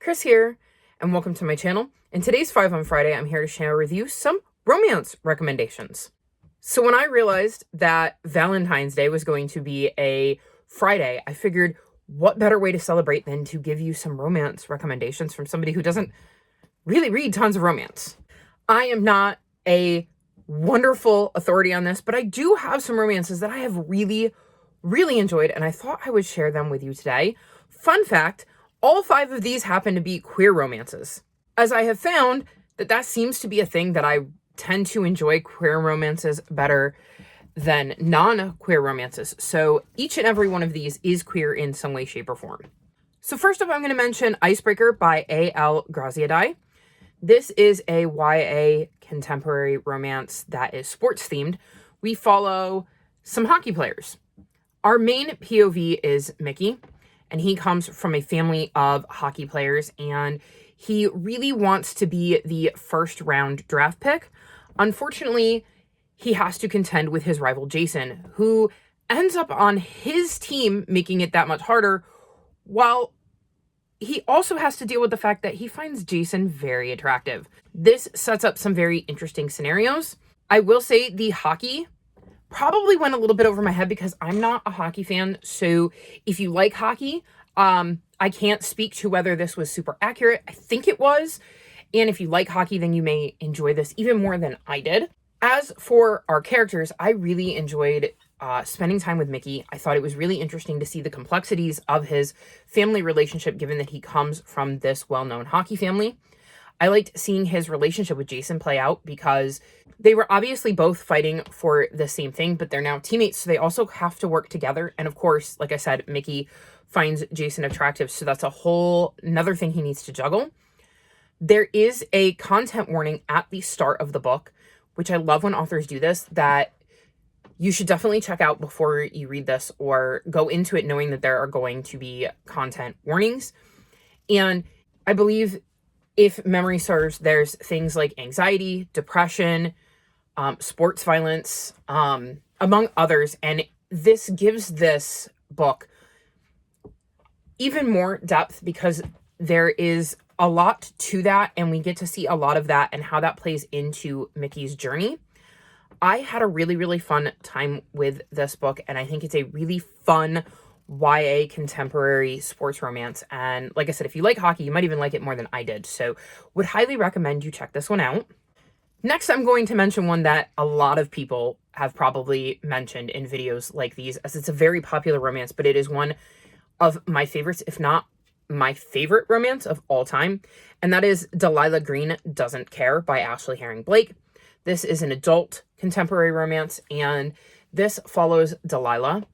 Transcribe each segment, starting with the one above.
Chris here, and welcome to my channel. In today's 5 on Friday, I'm here to share with you some romance recommendations. So when I realized that Valentine's Day was going to be a Friday, I figured what better way to celebrate than to give you some romance recommendations from somebody who doesn't really read tons of romance. I am not a wonderful authority on this, but I do have some romances that I have really enjoyed, and I thought I would share them with you today. Fun fact, all 5 of these happen to be queer romances, as I have found that seems to be a thing that I tend to enjoy queer romances better than non-queer romances. So each and every one of these is queer in some way, shape, or form. So first up, I'm going to mention Icebreaker by A.L. Graziadei. This is a YA contemporary romance that is sports themed. We follow some hockey players. Our main POV is Mickey, and he comes from a family of hockey players, and he really wants to be the first round draft pick. Unfortunately, he has to contend with his rival Jason, who ends up on his team, making it that much harder, while he also has to deal with the fact that he finds Jason very attractive. This sets up some very interesting scenarios. I will say the hockey probably went a little bit over my head because I'm not a hockey fan. So if you like hockey, I can't speak to whether this was super accurate. I think it was. And if you like hockey, then you may enjoy this even more than I did. As for our characters, I really enjoyed spending time with Mickey. I thought it was really interesting to see the complexities of his family relationship, given that he comes from this well-known hockey family. I liked seeing his relationship with Jason play out because they were obviously both fighting for the same thing, but they're now teammates, so they also have to work together. And of course, like I said, Mickey finds Jason attractive, so that's a whole another thing he needs to juggle. There is a content warning at the start of the book, which I love when authors do this, that you should definitely check out before you read this or go into it knowing that there are going to be content warnings. And I believe, if memory serves, there's things like anxiety, depression, sports violence, among others. And this gives this book even more depth because there is a lot to that, and we get to see a lot of that and how that plays into Mickey's journey. I had a really fun time with this book, and I think it's a really fun YA contemporary sports romance. And like I said, if you like hockey, you might even like it more than I did. So would highly recommend you check this one out. Next, I'm going to mention one that a lot of people have probably mentioned in videos like these, as it's a very popular romance, but it is one of my favorites, if not my favorite romance of all time. And that is Delilah Green Doesn't Care by Ashley Herring Blake. This is an adult contemporary romance, and this follows Delilah,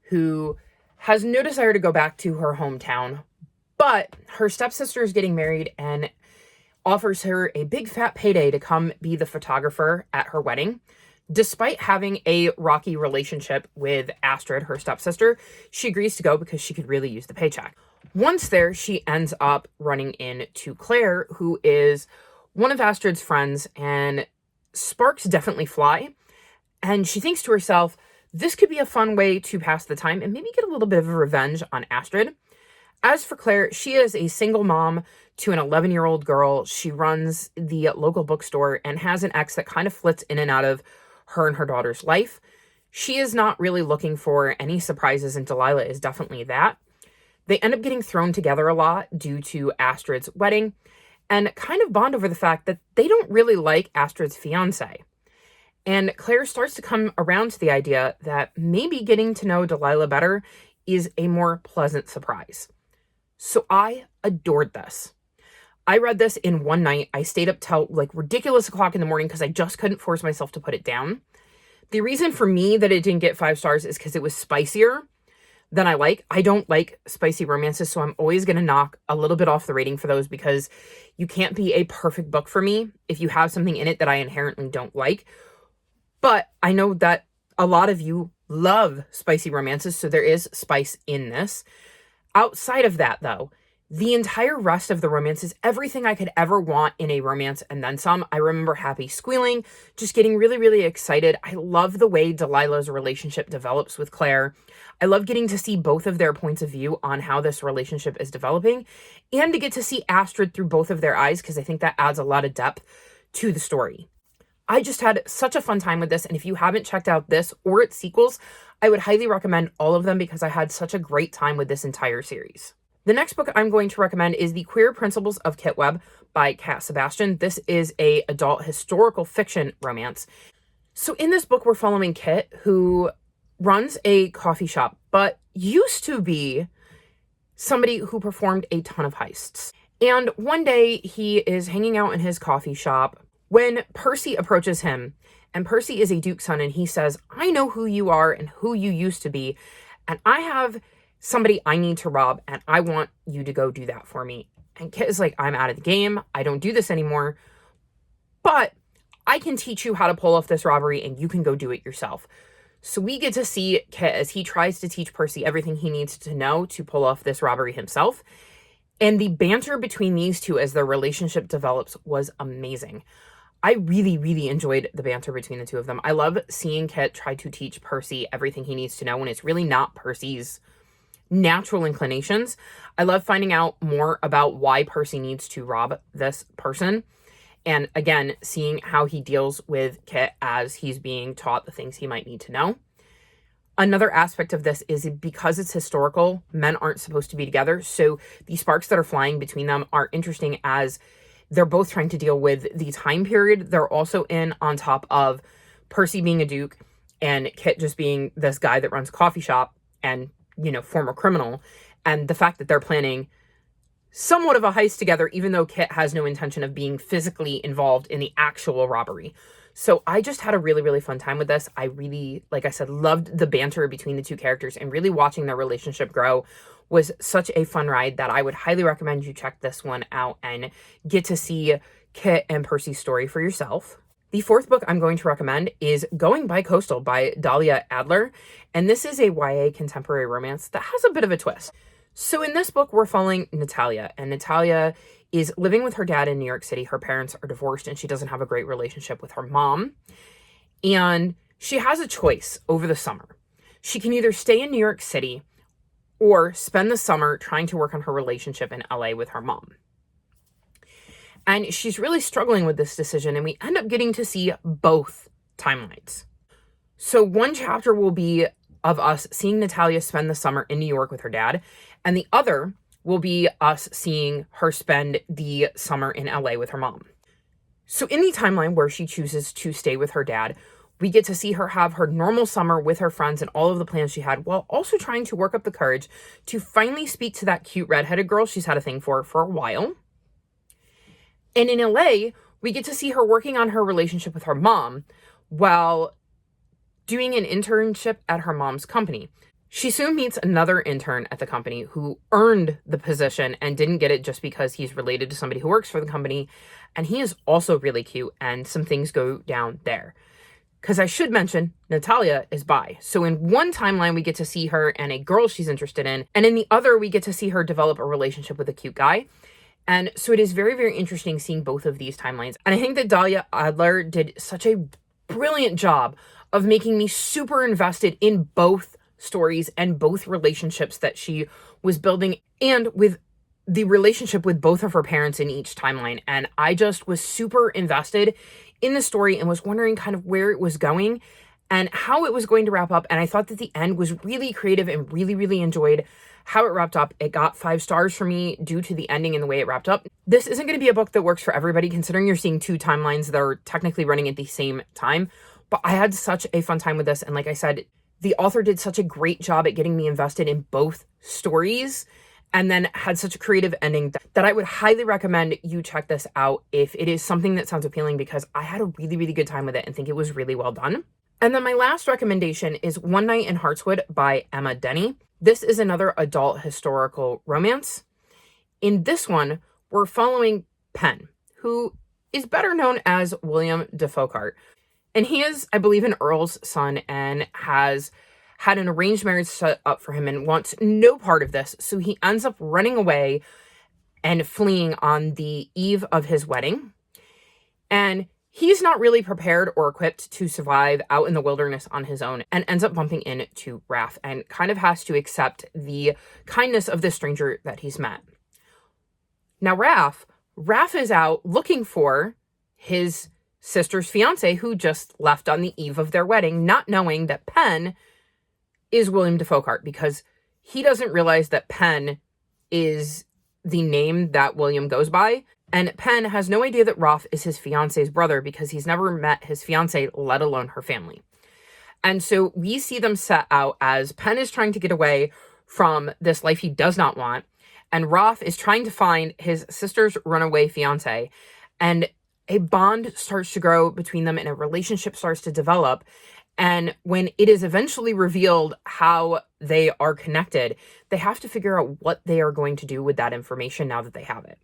who has no desire to go back to her hometown, but her stepsister is getting married and offers her a big fat payday to come be the photographer at her wedding. Despite having a rocky relationship with Astrid, her stepsister, she agrees to go because she could really use the paycheck. Once there, she ends up running into Claire, who is one of Astrid's friends, and sparks definitely fly. And she thinks to herself, this could be a fun way to pass the time and maybe get a little bit of a revenge on Astrid. As for Claire, she is a single mom to an 11-year-old girl. She runs the local bookstore and has an ex that kind of flits in and out of her and her daughter's life. She is not really looking for any surprises, and Delilah is definitely that. They end up getting thrown together a lot due to Astrid's wedding, and kind of bond over the fact that they don't really like Astrid's fiance. And Claire starts to come around to the idea that maybe getting to know Delilah better is a more pleasant surprise. So I adored this. I read this in one night. I stayed up till like ridiculous o'clock in the morning because I just couldn't force myself to put it down. The reason for me that it didn't get 5 stars is because it was spicier than I like. I don't like spicy romances, so I'm always going to knock a little bit off the rating for those because you can't be a perfect book for me if you have something in it that I inherently don't like. But I know that a lot of you love spicy romances, so there is spice in this. Outside of that, though, The entire rest of the romance is everything I could ever want in a romance and then some. I remember Happy squealing, just getting really, really excited. I love the way Delilah's relationship develops with Claire. I love getting to see both of their points of view on how this relationship is developing and to get to see Astrid through both of their eyes because I think that adds a lot of depth to the story. I just had such a fun time with this, and if you haven't checked out this or its sequels, I would highly recommend all of them because I had such a great time with this entire series. The next book I'm going to recommend is The Queer Principles of Kit Webb by Cat Sebastian. This is a adult historical fiction romance. So in this book, we're following Kit, who runs a coffee shop, but used to be somebody who performed a ton of heists. And one day he is hanging out in his coffee shop when Percy approaches him, and Percy is a Duke's son, and he says, I know who you are and who you used to be, and I have somebody I need to rob, and I want you to go do that for me. And Kit is like, I'm out of the game. I don't do this anymore, but I can teach you how to pull off this robbery, and you can go do it yourself. So we get to see Kit as he tries to teach Percy everything he needs to know to pull off this robbery himself. And the banter between these two as their relationship develops was amazing. I really, really enjoyed the banter between the two of them. I love seeing Kit try to teach Percy everything he needs to know when it's really not Percy's natural inclinations. I love finding out more about why Percy needs to rob this person. And again, seeing how he deals with Kit as he's being taught the things he might need to know. Another aspect of this is because it's historical, men aren't supposed to be together. So the sparks that are flying between them are interesting as they're both trying to deal with the time period they're also in, on top of Percy being a duke and Kit just being this guy that runs a coffee shop and, former criminal. And the fact that they're planning somewhat of a heist together, even though Kit has no intention of being physically involved in the actual robbery. So I just had a really, really fun time with this. I really, like I said, loved the banter between the two characters, and really watching their relationship grow was such a fun ride that I would highly recommend you check this one out and get to see Kit and Percy's story for yourself. The fourth book I'm going to recommend is Going Bi-Coastal by Dahlia Adler, and this is a YA contemporary romance that has a bit of a twist. So in this book, we're following Natalia, and Natalia is living with her dad in New York City. Her parents are divorced, and she doesn't have a great relationship with her mom. And she has a choice over the summer. She can either stay in New York City or spend the summer trying to work on her relationship in LA with her mom. And she's really struggling with this decision, and we end up getting to see both timelines. So one chapter will be of us seeing Natalia spend the summer in New York with her dad, and the other will be us seeing her spend the summer in LA with her mom. So in the timeline where she chooses to stay with her dad, we get to see her have her normal summer with her friends and all of the plans she had, while also trying to work up the courage to finally speak to that cute redheaded girl she's had a thing for a while. And in LA, we get to see her working on her relationship with her mom while doing an internship at her mom's company. She soon meets another intern at the company who earned the position and didn't get it just because he's related to somebody who works for the company. And he is also really cute, and some things go down there. Because I should mention, Natalia is bi. So in one timeline, we get to see her and a girl she's interested in. And in the other, we get to see her develop a relationship with a cute guy. And so it is very, very interesting seeing both of these timelines. And I think that Dahlia Adler did such a brilliant job of making me super invested in both stories and both relationships that she was building, and with the relationship with both of her parents in each timeline. And I just was super invested in the story and was wondering kind of where it was going and how it was going to wrap up. And I thought that the end was really creative and really, really enjoyed how it wrapped up. It got 5 stars for me due to the ending and the way it wrapped up. This isn't going to be a book that works for everybody, considering you're seeing 2 timelines that are technically running at the same time. But I had such a fun time with this. And like I said, the author did such a great job at getting me invested in both stories, and then had such a creative ending that I would highly recommend you check this out if it is something that sounds appealing, because I had a really, really good time with it and think it was really well done. And then my last recommendation is One Night in Heartswood by Emma Denny. This is another adult historical romance. In this one, we're following Penn, who is better known as William de Foucault. And he is, I believe, an earl's son and has had an arranged marriage set up for him and wants no part of this. So he ends up running away and fleeing on the eve of his wedding. And he's not really prepared or equipped to survive out in the wilderness on his own, and ends up bumping into Raph and kind of has to accept the kindness of this stranger that he's met. Now Raph is out looking for his sister's fiance, who just left on the eve of their wedding, not knowing that Penn is William Defoe Cart, because he doesn't realize that Penn is the name that William goes by. And Penn has no idea that Raph is his fiance's brother, because he's never met his fiance, let alone her family. And so we see them set out as Penn is trying to get away from this life he does not want, and Raph is trying to find his sister's runaway fiance. And a bond starts to grow between them, and a relationship starts to develop. And when it is eventually revealed how they are connected, they have to figure out what they are going to do with that information now that they have it.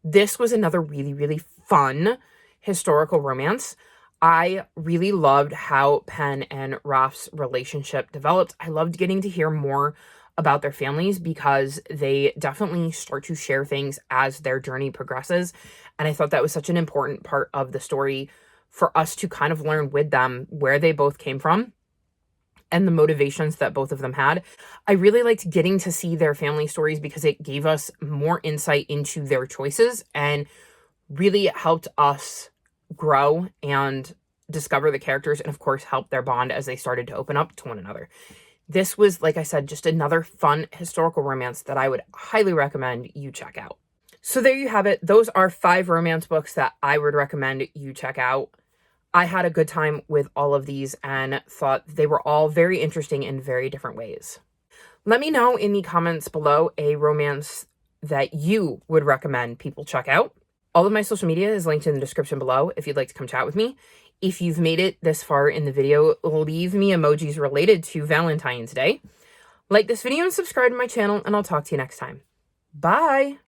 This was another really, really fun historical romance. I really loved how Penn and Raph's relationship developed. I loved getting to hear more about their families, because they definitely start to share things as their journey progresses. And I thought that was such an important part of the story for us to kind of learn with them where they both came from and the motivations that both of them had. I really liked getting to see their family stories, because it gave us more insight into their choices and really helped us grow and discover the characters, and of course help their bond as they started to open up to one another. This was, like I said, just another fun historical romance that I would highly recommend you check out. So there you have it. Those are 5 romance books that I would recommend you check out. I had a good time with all of these and thought they were all very interesting in very different ways. Let me know in the comments below a romance that you would recommend people check out. All of my social media is linked in the description below if you'd like to come chat with me. If you've made it this far in the video, leave me emojis related to Valentine's Day. Like this video and subscribe to my channel, and I'll talk to you next time. Bye!